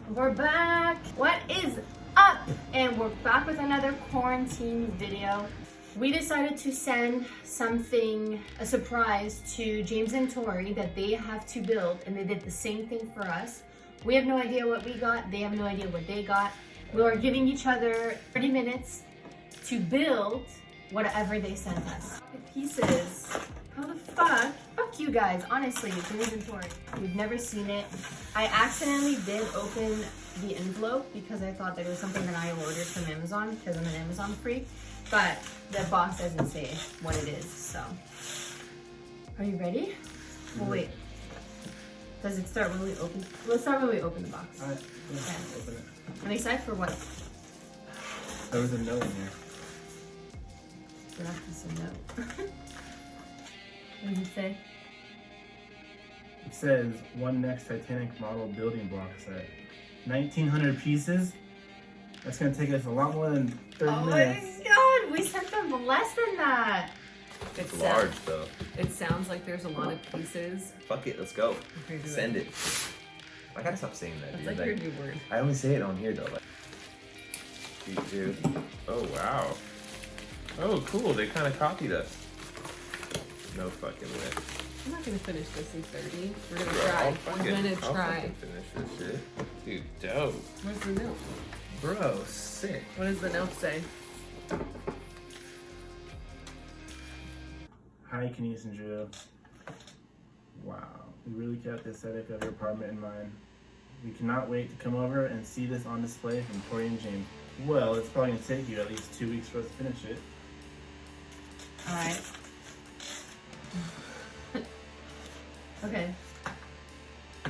We're back. What is up? And we're back with another quarantine video. We decided to send something, a surprise to James and Tori that they have to build, and they did the same thing for us. We have no idea what we got. They have no idea what they got. We are giving each other 30 minutes to build whatever they sent us. The pieces. How the fuck? Fuck you guys, honestly, James and Tori. We've never seen it. I accidentally did open the envelope because I thought that it was something that I ordered from Amazon because I'm an Amazon freak, but the box doesn't say what it is, so. Are you ready? Well, wait. Does it start when we open? Let's start when we open the box. Alright, yeah, Okay. open it. I'm excited for what? There was a note in here. That's a note. What does it say? It says, one next Titanic model building block set. 1,900 pieces? That's gonna take us a lot more than 30 minutes. My god, we sent them less than that. It's large though. It sounds like there's a lot of pieces. Fuck it, let's go. Okay, do Send it. I gotta stop saying that, That's dude. like your new word. I only say it on here though. Like, dude. Oh wow. Oh cool, they kind of copied us. No fucking way. I'm not gonna finish this in 30. We're gonna Bro, try. I'll We're fucking- gonna I'll try. fucking finish this shit. Dude, dope. Where's the note? Bro, sick. What does the note say? Hi, Kenise and Drew. Wow, we really kept the aesthetic of your apartment in mind. We cannot wait to come over and see this on display from Tori and James. Well, it's probably gonna take you at least 2 weeks for us to finish it. Alright. Okay. I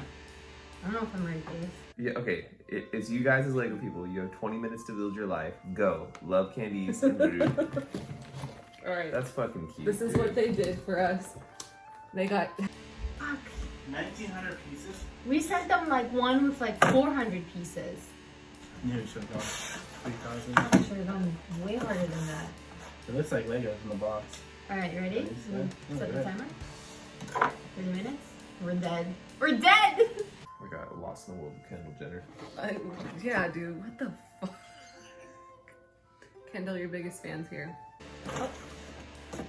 don't know if I'm ready for this. Yeah, okay. It's you guys as Lego people. You have 20 minutes to build your life. Go. Love Candice and Drew. Alright. That's fucking cute. This is dude. what they did for us. They got. Fuck. 1,900 pieces? We sent them like one with like 400 pieces. I knew it should have gone 3,000. I should have gone way harder than that. It looks like Legos in the box. Alright, you ready? Ready, set, Set the go timer. 30 minutes. We're dead. We're dead! We got lost in the world of Kendall Jenner. Yeah, dude. What the fuck? Kendall, your biggest fans here.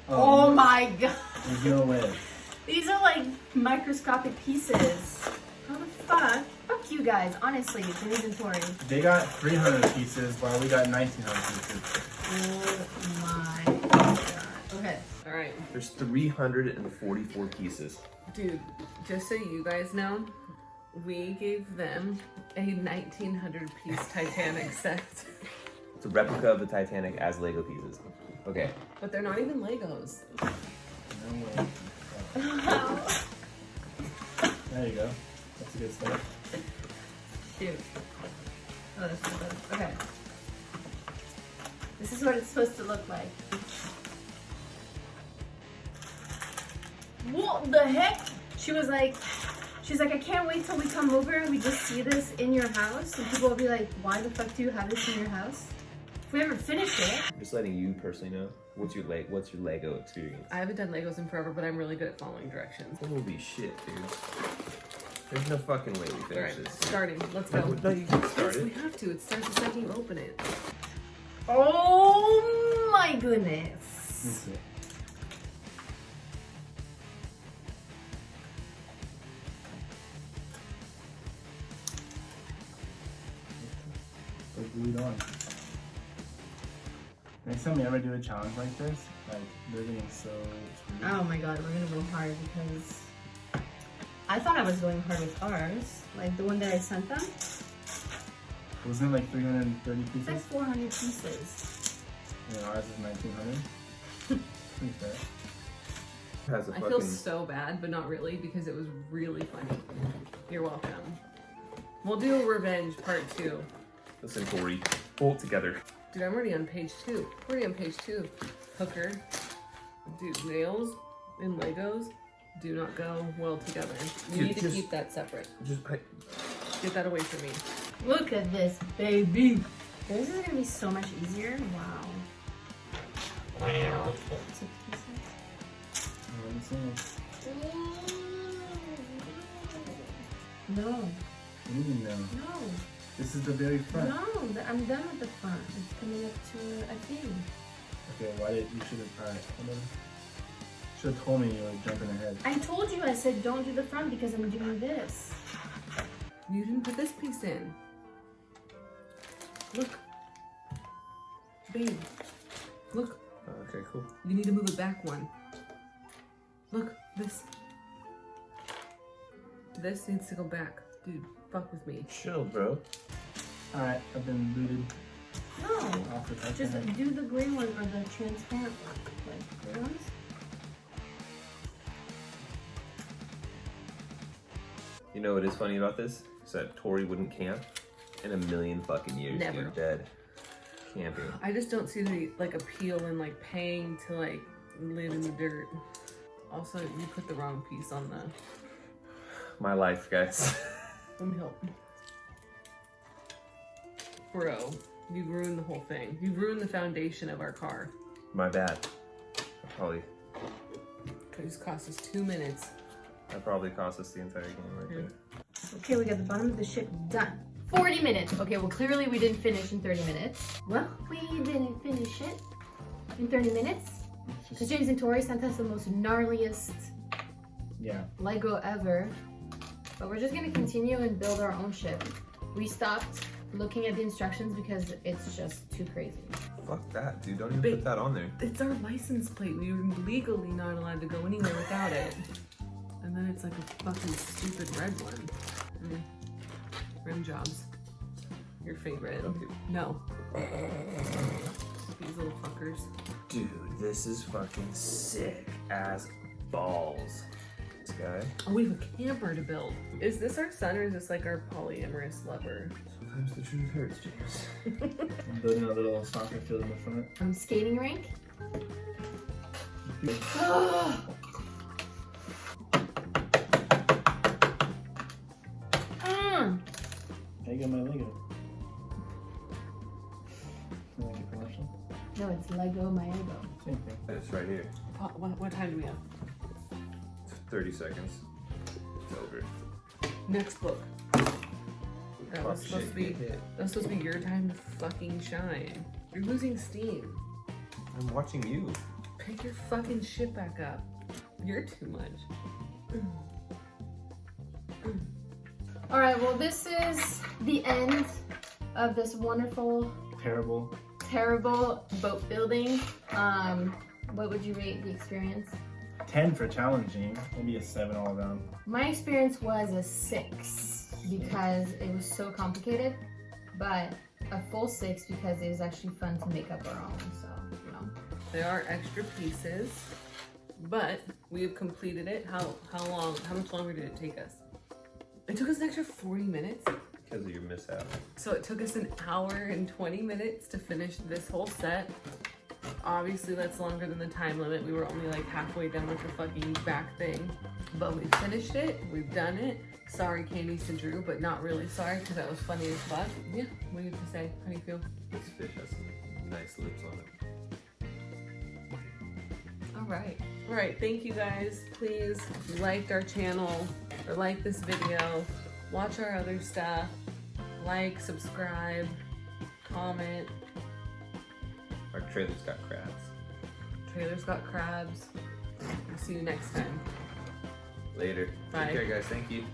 Oh my god. There's no way. These are like microscopic pieces. How the fuck? Fuck you guys, honestly, James and Tori. They got 300 pieces while we got 1,900 pieces. Oh my god. Okay. Alright. There's 344 pieces. Dude, just so you guys know, we gave them a 1,900 piece Titanic set. It's a replica of the Titanic as Lego pieces. Okay. But they're not even Legos. No way. There you go. That's a good start. Shoot. Oh, that's not good. Okay. This is what it's supposed to look like. What the heck? She's like, I can't wait till we come over and we just see this in your house. And people will be like, why the fuck do you have this in your house? If we ever finish it. I'm just letting you personally know. What's your Lego experience? I haven't done Legos in forever, but I'm really good at following directions. Holy shit, dude. There's no fucking way we finish Alright, this. starting. Let's go. No, you can start Yes, we it. have to. It starts the second you open it. Oh my goodness. Let's see. They're glued on. Next time we ever do a challenge like this, like they're getting so screwed. Oh my god, we're gonna go hard because I thought I was going hard with ours. Like the one that I sent them. Wasn't it like 330 It's like pieces? 400 pieces. Yeah, ours is 1,900. Pretty fair. Has a I fucking... feel so bad, but not really, because it was really funny. You're welcome. We'll do a revenge part 2. Listen, Tori. Pull it together. Dude, I'm already on page 2. Already on page 2. Hooker. Dude, nails and Legos do not go well together. You Dude, need to just- keep that separate. Get that away from me. Look at this, baby. This is gonna be so much easier. Wow. Wow. Let me see. No. What do you mean no? No. This is the very front. No, I'm done with the front. It's coming up to a thing. Okay, why did you should have? Alright, hold on. Should have told me you were jumping ahead. I told you, I said don't do the front because I'm doing this. You didn't put this piece in. Look. Babe. Look. Okay, cool. You need to move it back one. Look, this. This needs to go back. Dude, fuck with me. Chill, bro. Alright, I've been booted No. off the back. Just do the gray one or the transparent one. Like, gray ones? You know what is funny about this? Is that Tori wouldn't camp in a million fucking years. Never. You're dead. Camping. I just don't see the like appeal in like paying to like live in the dirt. Also, you put the wrong piece on the. My life, guys. Let me help. Bro, you ruined the whole thing. You ruined the foundation of our car. My bad. Probably. It just cost us 2 minutes. That probably cost us the entire game right there. Okay, we got the bottom of the ship done. 40 minutes. Okay, well clearly we didn't finish in 30 minutes. Well, we didn't finish it in 30 minutes. Because James and Tori sent us the most gnarliest Yeah. Lego ever. But we're just gonna continue and build our own ship. We stopped looking at the instructions because it's just too crazy. Fuck that, dude. Don't even Babe. put that on there. It's our license plate. We were legally not allowed to go anywhere without it. And then it's like a fucking stupid red one. Rim jobs. Your favorite. Okay. No. These little fuckers. Dude, this is fucking sick ass balls. This guy. Oh, we have a camper to build. Is this our son or is this like our polyamorous lover? Sometimes the truth hurts, James. I'm building a little soccer field in the front. Skating rink. I got my Lego. Like a commercial? No, it's Lego my ego. Same thing. It's right here. What time do we have? 30 seconds. It's over. Next book. That was Fuck supposed shit, to be. get hit. That's supposed to be your time to fucking shine. You're losing steam. I'm watching you. Pick your fucking shit back up. You're too much. All right, well, this is the end of this wonderful, Terrible. boat building. What would you rate the experience? 10 for challenging. Maybe a 7 all around. My experience was a 6 because it was so complicated, but a full 6 because it was actually fun to make up our own, so, you know. There are extra pieces, but we have completed it. How much longer did it take us? It took us an extra 40 minutes. Because of your mishap. So it took us an hour and 20 minutes to finish this whole set. Obviously that's longer than the time limit. We were only like halfway done with the fucking back thing. But we finished it, we've done it. Sorry Candice and Drew, but not really sorry because that was funny as fuck. Yeah, what do you have to say? How do you feel? This fish has some nice lips on it. All right, thank you guys. Please, if you liked our channel or like this video, watch our other stuff. Like, subscribe, comment. Our trailer's got crabs. Trailer's got crabs. We'll see you next time. Later. Bye. Take care, guys. Thank you.